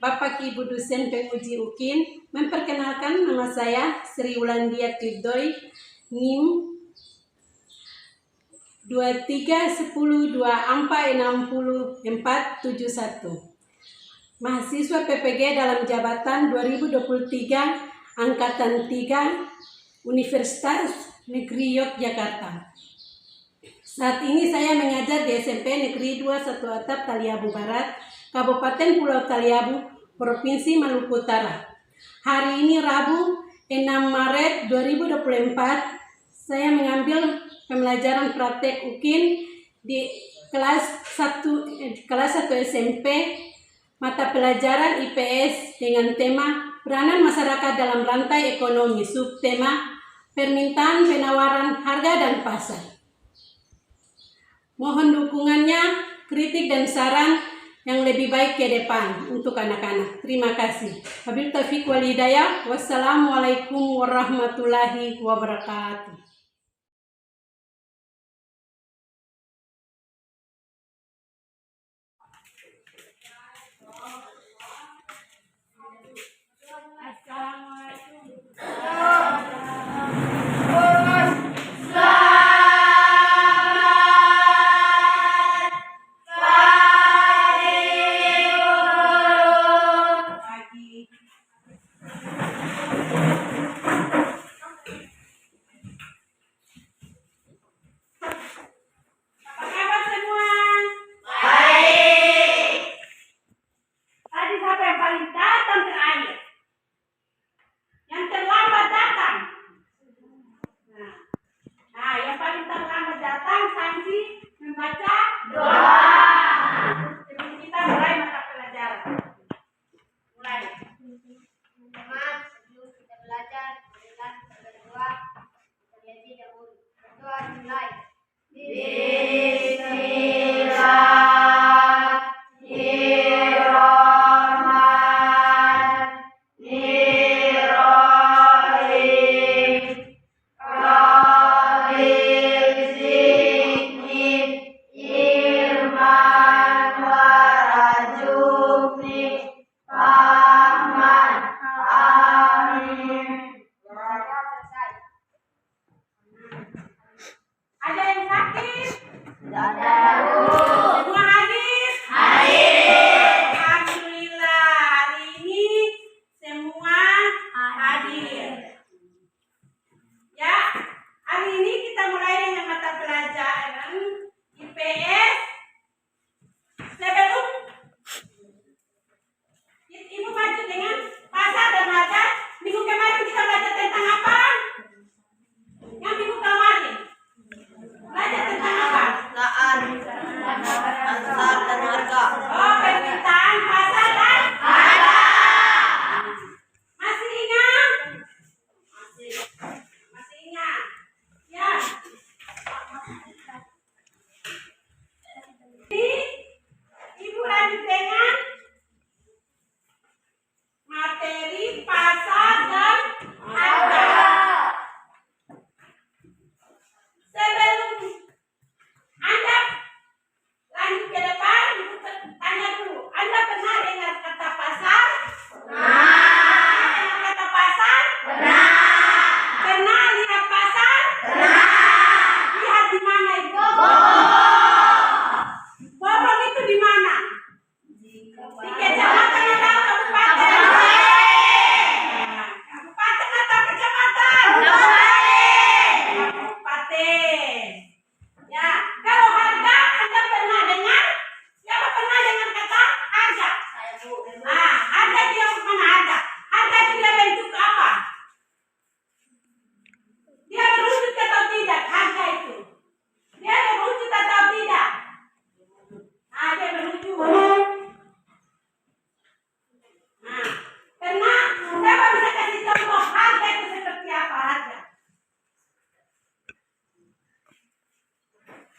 Bapak Ibu dosen penguji UKIN, memperkenalkan nama saya Sri Wulandia Tidoi, NIM 2310246041. Mahasiswa PPG dalam jabatan 2023 Angkatan 3 Universitas Negeri Yogyakarta. Saat ini saya mengajar di SMP Negeri 2 Satu Atap Taliabu Barat, Kabupaten Pulau Taliabu, Provinsi Maluku Utara. Hari ini Rabu 6 Maret 2024, saya mengambil pembelajaran praktek UKIN di kelas 1 SMP, mata pelajaran IPS dengan tema peranan masyarakat dalam rantai ekonomi, subtema permintaan, penawaran, harga, dan pasar. Mohon dukungannya, kritik dan saran yang lebih baik ke depan untuk anak-anak. Terima kasih. Wabillahi taufiq wal hidayah. Wassalamualaikum warahmatullahi wabarakatuh.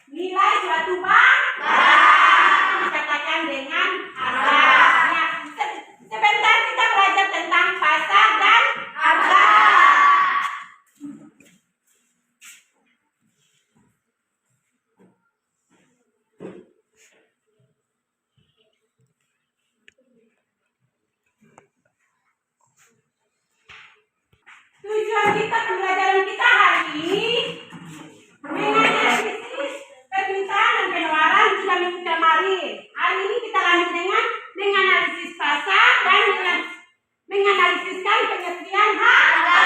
Nilai suatu barang dikatakan dengan harga. Sebentar kita belajar tentang pasar dan harga. kita pembelajaran kita hari ini menganalisis permintaan dan penawaran sudah minggu kemarin. Hari ini kita lanjut dengan menganalisis pasar dan menganalisiskan pengertian harga.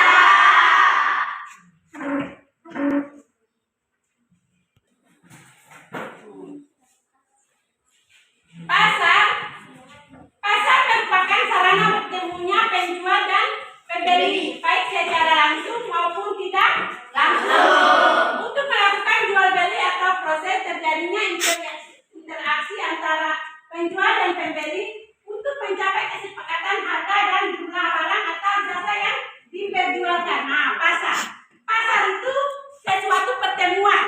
Pasar merupakan sarana bertemunya penjual dan pembeli, baik secara langsung maupun tidak langsung, untuk melakukan jual beli atau proses terjadinya interaksi antara penjual dan pembeli untuk mencapai kesepakatan harga dan jumlah barang atau jasa yang diperjualkan. Nah, pasar itu sesuatu pertemuan.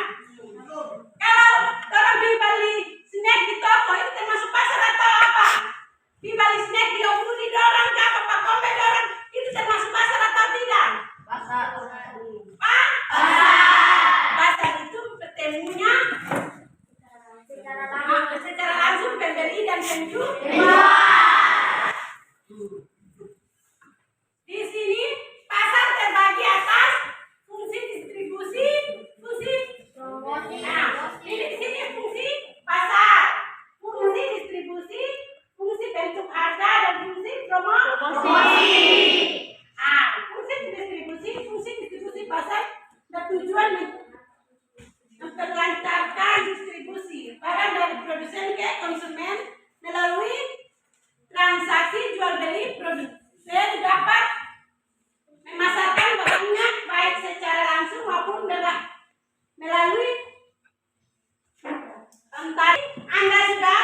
Kalau orang beli snack di toko itu termasuk pasar atau apa? Beli snack di Obudi dorang ke apa Pak Kombe dorang itu termasuk pasar atau tidak? Pasar. Pasar itu bertemunya secara langsung pembeli dan penjual. Di sini pasar terbagi atas fungsi distribusi, fungsi promosi. Nah, ini di sini fungsi pasar, fungsi distribusi, fungsi bentuk harga dan fungsi promosi. Fungsi distribusi pasar bertujuan memperlancarkan distribusi barang dari produsen ke konsumen melalui transaksi jual beli. Produsen dapat memasarkan barangnya baik secara langsung maupun melalui tadi Anda sudah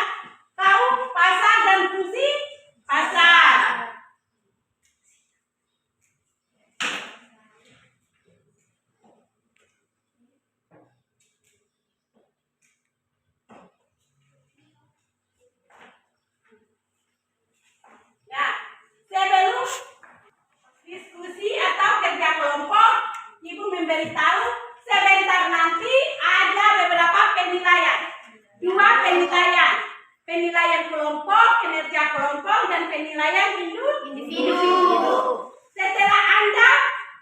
tahu pasar dan fungsi pasar. Ya, sebelum diskusi atau kerja kelompok, Ibu memberitahu sebentar nanti ada beberapa penilaian. 2 penilaian. Penilaian kelompok, kinerja kelompok, dan penilaian individu. Setelah Anda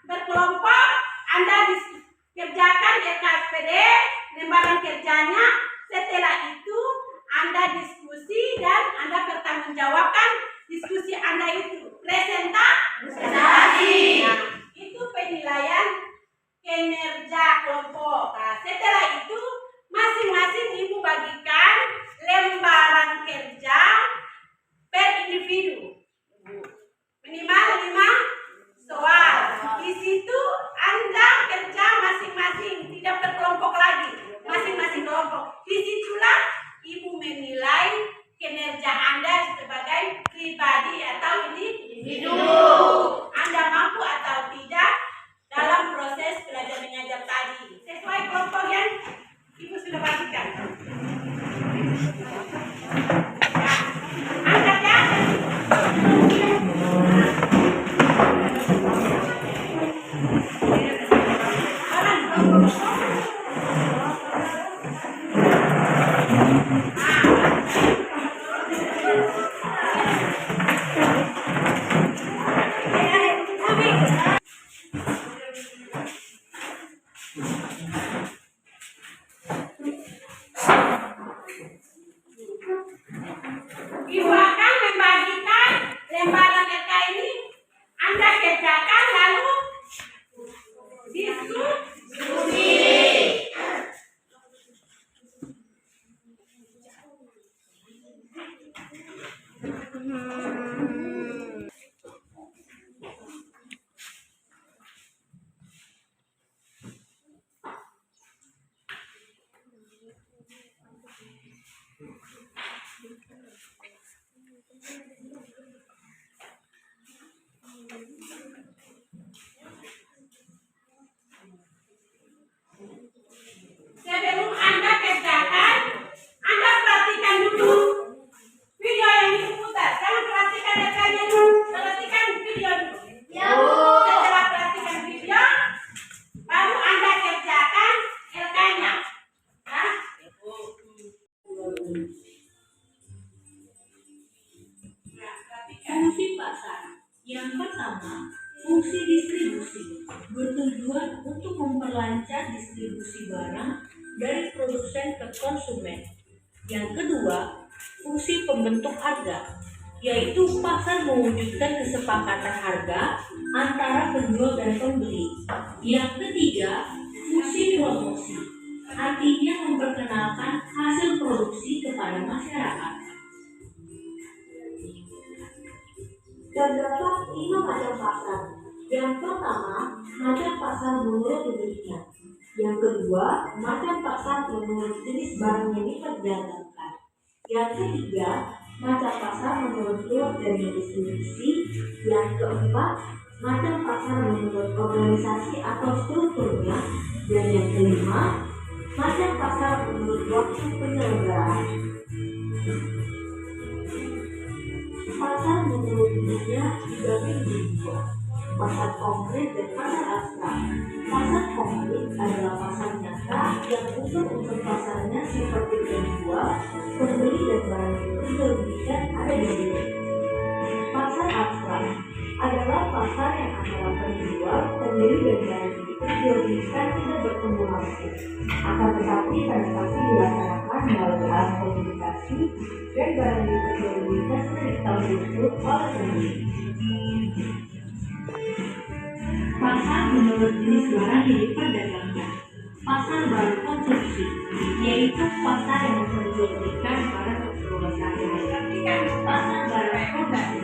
berkelompok, Anda dikerjakan RKSPD, lembaran kerjanya. Setelah itu Anda diskusi dan Anda bertanggungjawabkan diskusi Anda itu. Presentasi. Nah, itu penilaian kinerja kelompok. Nah, setelah itu masing-masing Ibu bagikan lembaran kerja per individu. Minimal 5 soal. Di situ Anda kerja masing-masing, tidak berkelompok lagi. Masing-masing kelompok. Disitulah Ibu menilai kinerja Anda sebagai pribadi atau individu. Anda mampu atau tidak dalam proses belajar mengajar tadi. Sesuai kelompok yang Ibu sudah bagikan. Ya, angkat ya. memperlancar distribusi barang dari produsen ke konsumen. Yang kedua, fungsi pembentuk harga, yaitu pasar mewujudkan kesepakatan harga antara penjual dan pembeli. Yang ketiga, fungsi promosi, artinya memperkenalkan hasil produksi kepada masyarakat. Terdapat 5 macam pasar. Yang pertama, macam pasar menurut jenisnya. Yang kedua, macam pasar menurut jenis barang yang diperdagangkan. Yang ketiga, macam pasar menurut luas dari distribusi. Yang keempat, macam pasar menurut organisasi atau strukturnya. Dan yang kelima, macam pasar menurut waktu penyelenggaraan. Pasar menurut jenisnya dibagi menjadi dua, pasar konkret dan pasar abstrak. Pasar konkret adalah pasar nyata yang unsur-unsur pasarnya seperti penjual, pembeli dan barang yang dijualbelikan ada di situ. Pasar abstrak adalah pasar yang antara penjual, pembeli dan barang yang dijualbelikan tidak bertemu langsung, akan tetapi transaksi dilaksanakan melalui alat komunikasi dan barang yang dijualbelikan sudah diketahui betul oleh pembeli. Pasar menurut jenis barang yang diperdagangkan. Pasar baru konsumsi, yaitu pasar yang memperjualbelikan barang keperluan sehari-hari. Pasar baru produksi,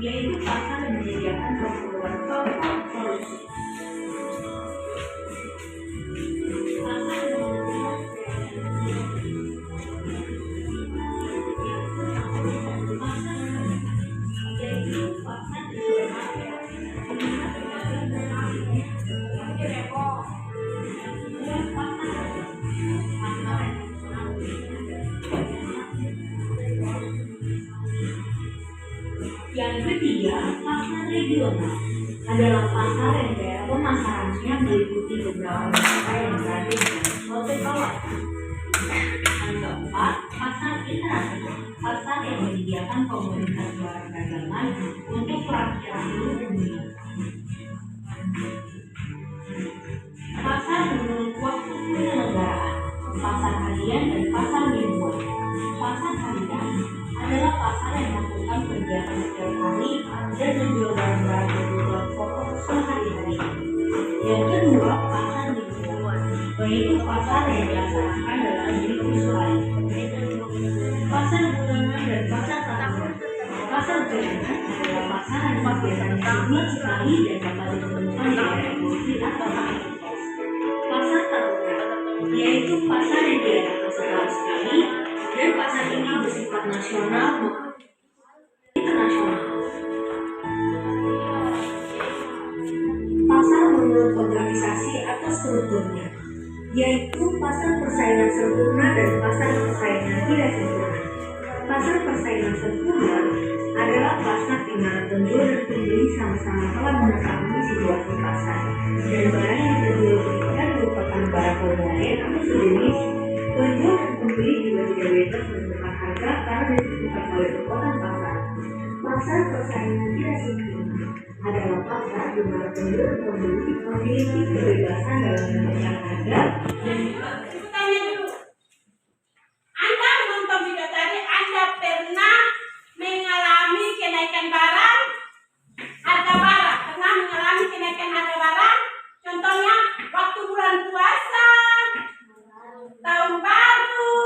yaitu pasar yang menyediakan keperluan pokok produksi. Pasar menurut yaitu pasar Yang ketiga, pasar regional adalah pasar yang daerah pemasarannya meliputi beberapa daerah yang berada di dalam suatu kawasan. Yang keempat, pasar internasional, pasar yang menyediakan komunitas barang dagangan untuk perwakilan seluruh dunia. Pasar menurut waktu penyelenggaraan, pasar harian dan pasar mingguan. Pasar harian adalah pasar yang melakukan kegiatan setiap hari dan menjual barang-barang kebutuhan pokok sehari-hari. Yang kedua, pasar mingguan, yaitu pasar yang dilaksanakan dalam minggu sehari. Pasar bulanan dan pasar tahunan. Pasar bulanan adalah pasar yang kegiatannya sebulan sekali dan dapat ditemukan di daerah industri atau aktivitas. Pasar tahunan, yaitu pasar yang diadakan setahun sekali dan pasar ini bersifat nasional maupun internasional. Pasar menurut organisasi atau strukturnya, yaitu pasar persaingan sempurna dan pasar persaingan tidak sempurna. Pasar persaingan sempurna adalah pasar di mana penjual dan pembeli sama-sama telah mengetahui situasi pasar dan barang yang dijualbelikan merupakan barang modern atau sejenis. Penjual dan pembeli juga tidak bebas menentukan harga karena ditentukan oleh kekuatan pasar. Pasar persaingan tidak sempurna adalah pasar di mana penjual dan pembeli memiliki kebebasan dalam menentukan harga dan Tanya dulu, Anda menonton video tadi, Anda pernah mengalami kenaikan barang, harga barang? Pernah mengalami kenaikan harga barang? Contohnya waktu bulan puasa, tahun baru,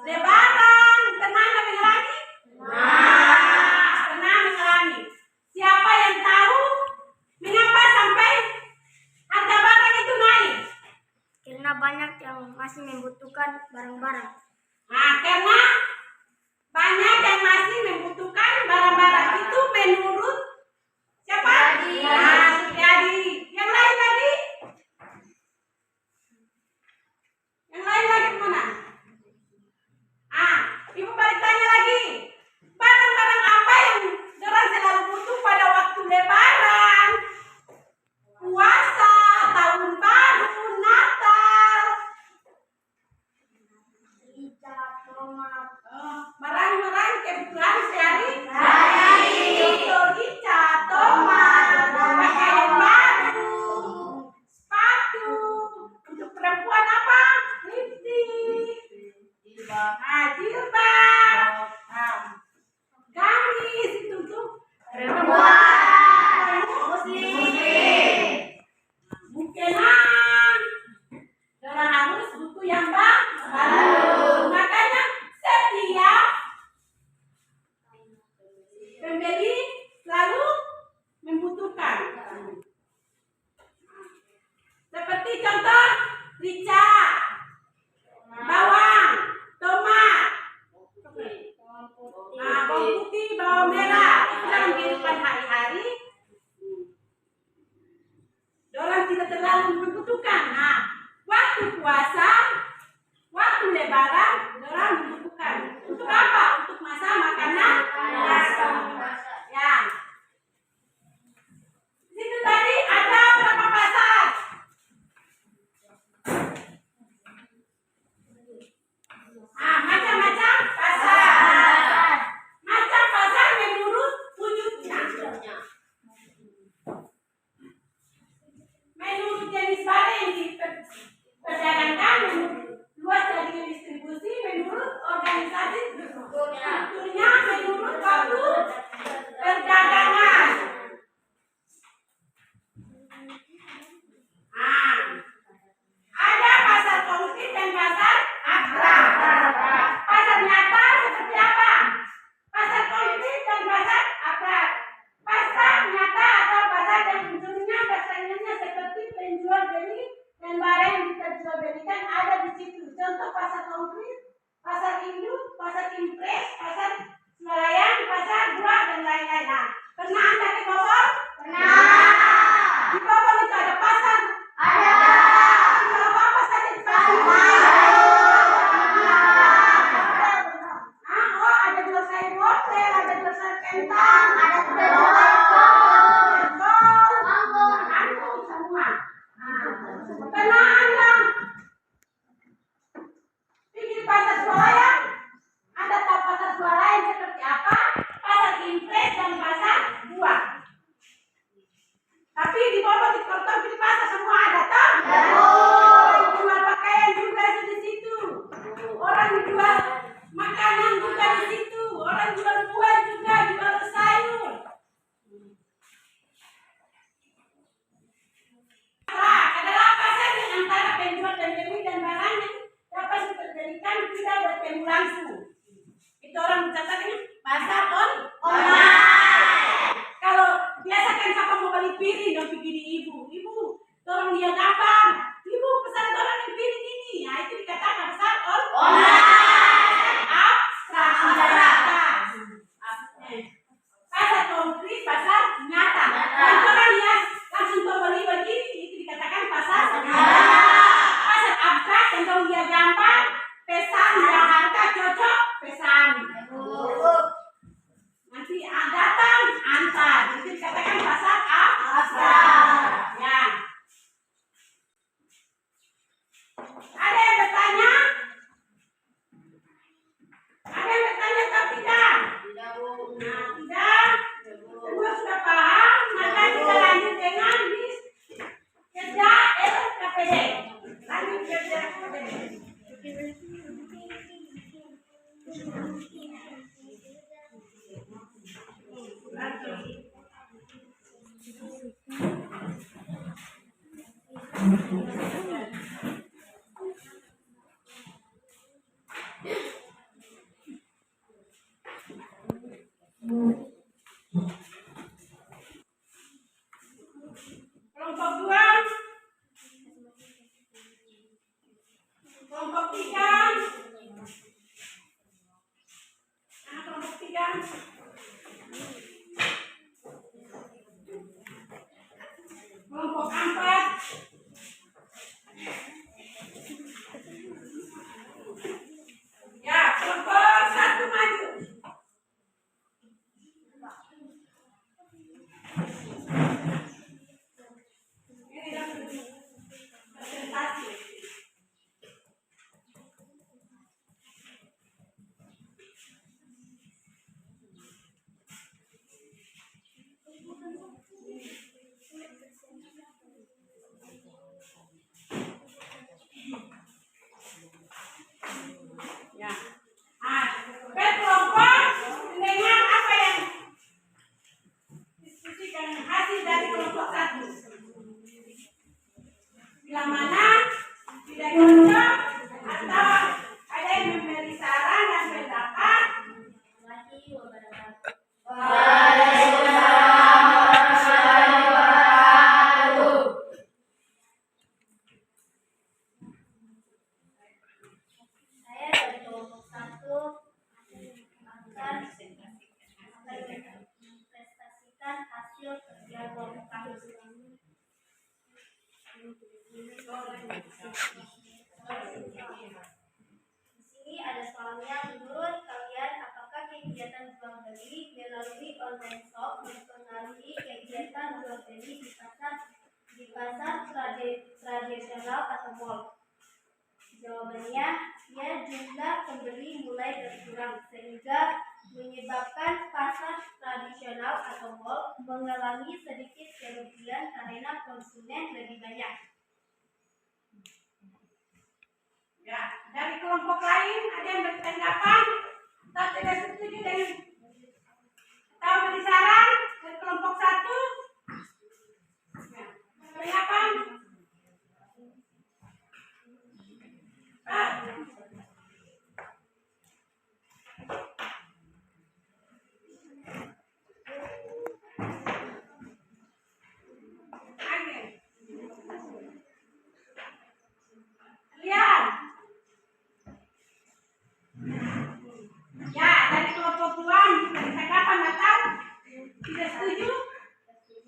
lebaran, pernah nggak mengalami? Pernah mengalami. Siapa yang tahu mengapa sampai harga barang itu naik? Karena banyak yang masih membutuhkan barang-barang. Karena banyak yang masih membutuhkan barang-barang itu menurut siapa? Jadi yang lain lagi? Yang lain lagi mana? Ibu balik tanya lagi. Barang-barang apa yang orang selalu butuh pada waktu lebaran, puasa, tahun baru, Natal? Barang-barang kebutuhan sehari-hari. merica, bawang, tomat, bawang putih, bawang merah. Itu dalam kehidupan hari-hari. Orang tidak terlalu membutuhkan. Nah, waktu puasa, waktu lebaran, orang membutuhkan. Untuk apa? Untuk masak makanan. Ya. Situ tadi ada berapa pasar? Macam-macam pasar. Macam pasar menurut wujudnya. Menurut jenis barang yang diperdagangkan, menurut luas jaringan distribusi, menurut organisasi strukturnya, menurut waktu perdagangan. Ada pasar konkret dan pasar abstrak. Pasar nyata seperti apa? Pasar konkret dan pasar abstrak. Pasar nyata atau pasar yang unsurnya persaingannya seperti penjual beli dan barang yang diperjualbelikan ada di situ. Contoh pasar konkret, pasar induk, pasar impres, pasar swalayan, pasar buah dan lain-lain. Pernah Anda ke Bogor? Pernah. Di Bogor itu ada pasar? Ada. Jual apa saja di pasar? Ada jual sayur wortel, ada jual sayur kentang, ada jual semua. Pernah Anda pergi pasar swalayan? Anda tahu pasar swalayan seperti apa? Pasar impres dan pasar buah. Tapi di bawah di kota di pasar semua ada tak? Orang jual pakaian juga di situ. Orang jual makanan juga di situ. Orang jual buah juga, jual sayur. Adalah pasar yang antara penjual dan pembeli dan barang yang dapat diperdagangkan tidak bertemu langsung. Itu orang mencatat ini pasar online. Kalau biasa kan siapa mau beli piring dan pergi ibu, tolong dia gambar. Ibu pesan tolong yang piring ini. Nah, itu dikatakan pasar online. Abstrak. Pasar konkret, pasar nyata. Kalau orang lihat langsung beli begini, itu dikatakan pasar nyata. Pasar abstrak, contoh dia gambar, pesan, dia harga cocok, pesan. Nanti datang, antar. Itu dikatakan pasar abstrak. Ya. Ada yang bertanya? Ada yang bertanya atau tidak? Nah, tidak. Semua sudah paham. Maka kita lanjut dengan bis kerja LKPD. Lanjut kerja LKPD. Kelompok 2, kelompok 3, kelompok 3, kelompok 4, ya kelompok 1 maju. Presentasi. Ya. Berkelompok dengan apa yang diskusikan hasil dari kelompok 1. Bila mana tidak cocok atau ada yang memberi saran dan pendapat. atau mall? Jawabannya, ya jumlah pembeli mulai berkurang sehingga menyebabkan pasar tradisional atau mall mengalami sedikit kerugian karena konsumen lebih banyak. Ya, dari kelompok lain ada yang bertanggapan atau tidak setuju dengan atau beri saran dari kelompok satu? Ya, bertanggapan? Lihat. Ya, dari kelompok tuan bertanggapan atau tidak setuju?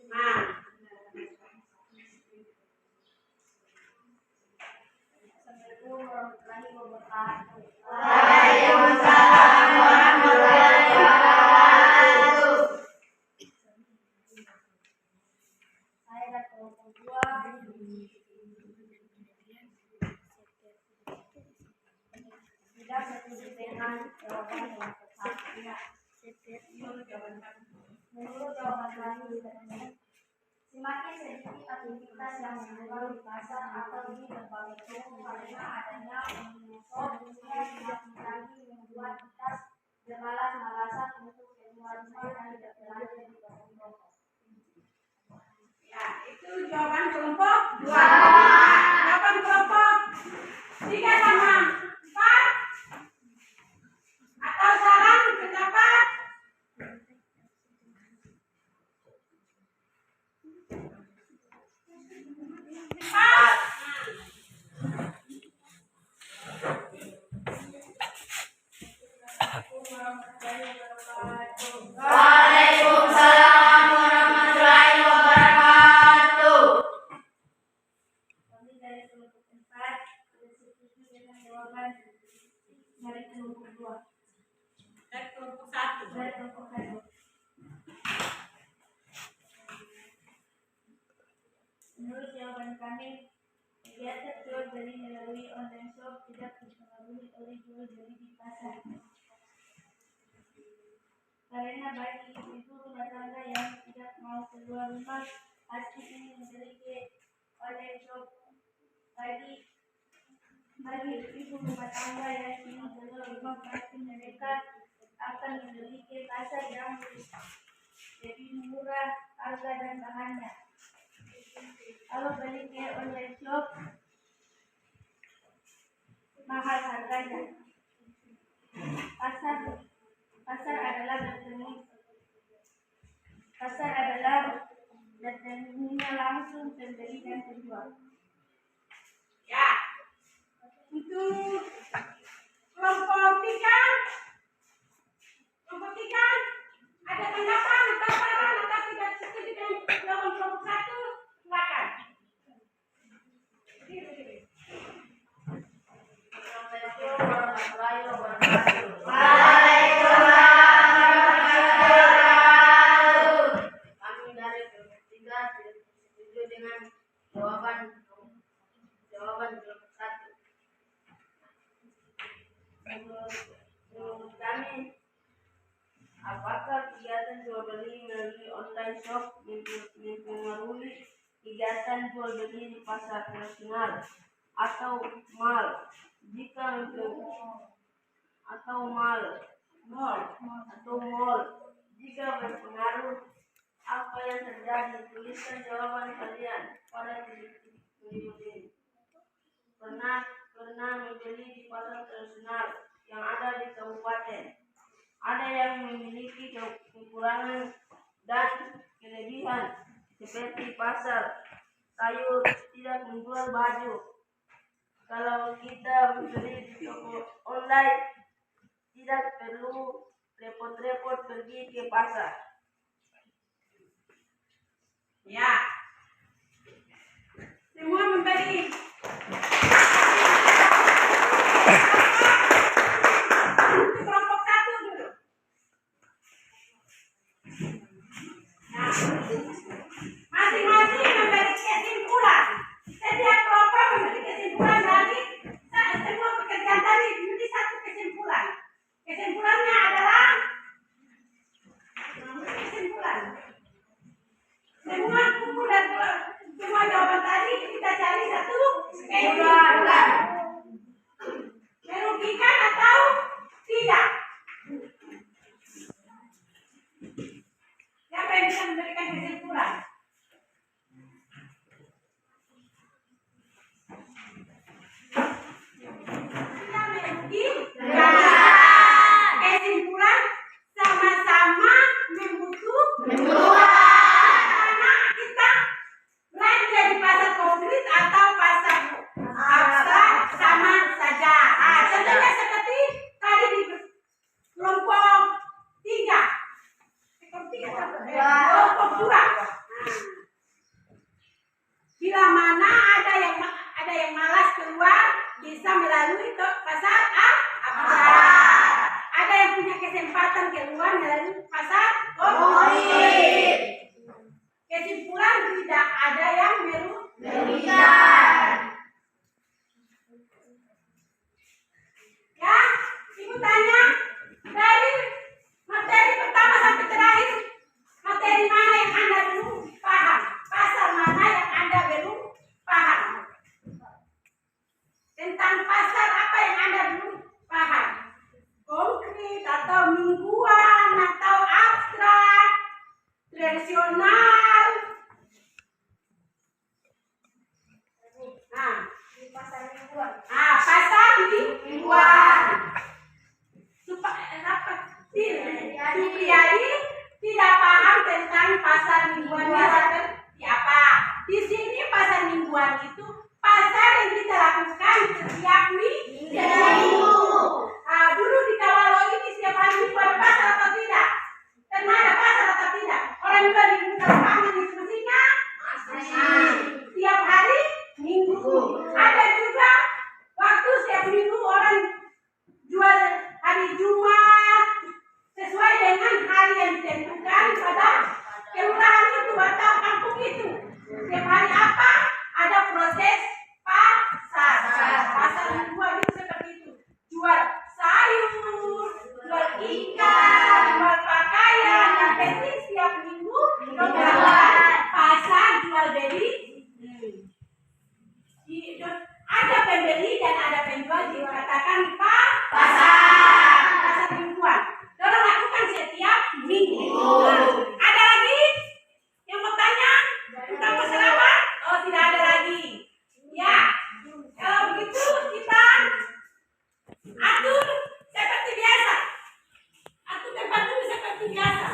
Nah. Assalamualaikum warahmatullahi wabarakatuh. Waalaikumsalam warahmatullahi wabarakatuh. Saya dan kelompok 2 tidak setuju dengan jawaban kelompok 1. Menurut jawaban kami, semakin sedikit aktivitas yang dilakukan di pasar atau di berbagai toko karena adanya omnibus yang lagi membuat kita bermalas-malasan untuk keluar rumah dan tidak belanja di toko-toko. Ya, itu jawaban kelompok 2. Jawaban kelompok 3 sama 4. Atau saran pendapat? Waalaikumsalam warahmatullahi wabarakatuh. Kami dari kelompok 4 setuju dengan jawaban dari kelompok 2. Dari kelompok 1. Dari kelompok 1. Menurut jawaban kami, kegiatan jual beli melalui online shop tidak dipengaruhi oleh jual beli di pasar. Karena bagi ibu rumah tangga yang tidak mau keluar rumah pasti ingin memiliki online shop. Bagi ibu rumah tangga yang ingin keluar rumah pasti mereka akan memiliki pasar yang lebih murah harga dan bahannya. Kalau beli ke online shop mahal harganya. Pasar adalah bertemunya langsung pembeli dan penjual. Ya. Untuk kelompok 3. Kelompok 3 ada tanggapan atau saran atau tidak setuju dengan jawaban kelompok 1? Silakan. Assalamualaikum warahmatullahi wabarakatuh. Kami dari kelompok 3 setuju dengan jawaban kelompok 1. Menurut kami, apakah kegiatan jual beli melalui online shop mempengaruhi kegiatan jual beli di pasar tradisional atau mall? Jika jika berpengaruh, apa yang terjadi? Tuliskan jawaban kalian pada titik ini. Pernah membeli di pasar tradisional yang ada di kabupaten. Ada yang memiliki kekurangan dan kelebihan seperti pasar sayur tidak menjual baju. Kalau kita membeli di toko online, tidak perlu repot-repot pergi ke pasar. Ya. Semua memberi. Untuk kelompok 1 dulu. Nah, masing-masing memberi kesimpulan. Setiap kelompok memberi bisa melalui pasar apa? Ada yang punya kesempatan keluar melalui pasar goib. Kesimpulan tidak ada yang merugikan. Ya, Ibu tanya dari materi pertama sampai terakhir, materi mana yang Anda belum paham? Pasar mana yang Anda belum paham? Tentang pasar apa yang Anda belum paham? Konkret atau mingguan atau abstrak, tradisional? Nah, Di pasar mingguan. pasar mingguan. Supriyadi tidak paham tentang pasar mingguannya seperti apa. Di sini pasar mingguan itu pasar yang kita lakukan setiap minggu. Dulu di Kawalo ini setiap hari minggu ada pasar atau tidak? Pernah ada pasar atau tidak? Orang juga di lapangan itu mestinya setiap hari minggu. Ada juga waktu setiap minggu orang jual hari Jumat sesuai dengan hari yang ditentukan pada kelurahan itu atau kampung itu. Setiap hari apa? Ada proses pasar. Pasar mingguan itu seperti itu. Jual sayur, jual ikan, jual pakaian. Yang penting setiap minggu jualan pasar jual beli. Ada pembeli dan ada penjual dikatakan pasar mingguan. Dorang lakukan setiap minggu. Ada lagi yang mau tanya tentang pasar apa? Oh, tidak ada lagi. Ya, kalau begitu kita atur seperti biasa. Atur tempat dulu seperti biasa.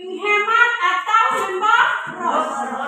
menghemat atau memboros.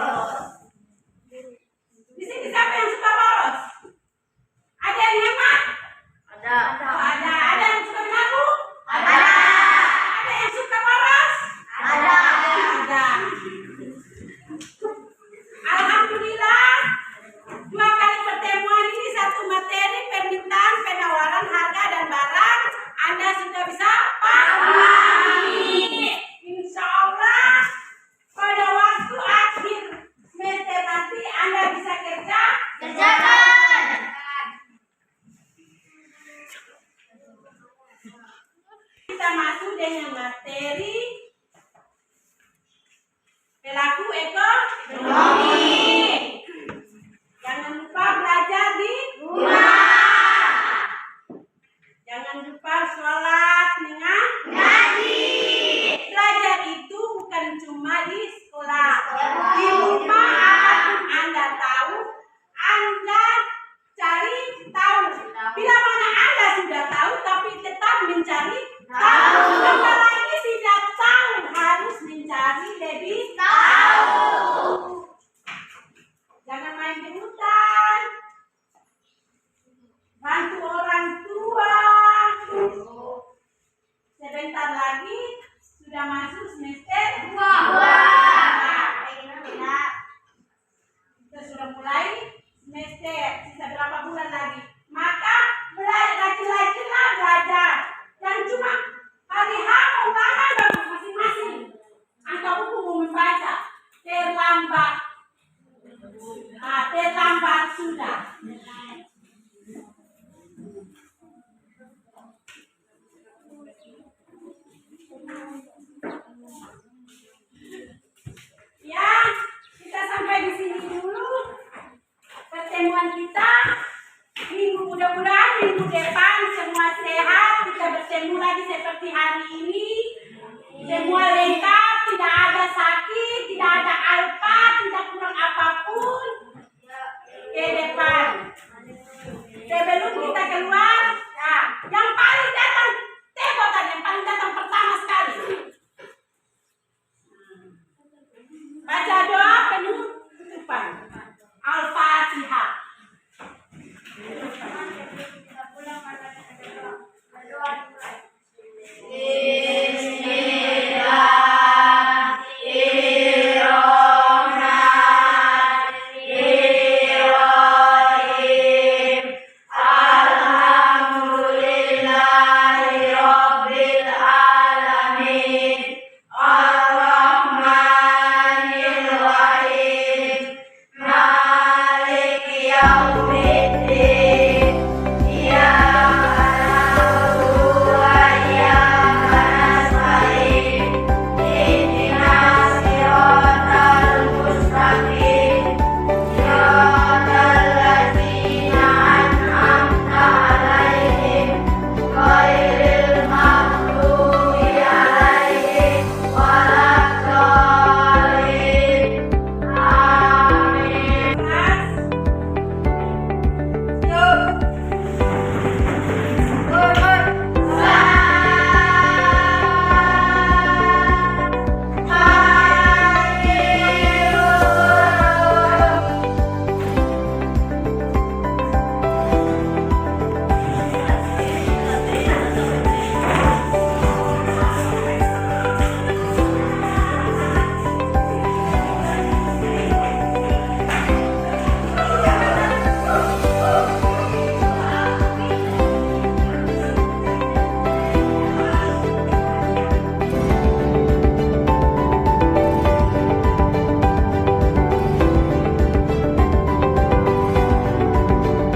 seekor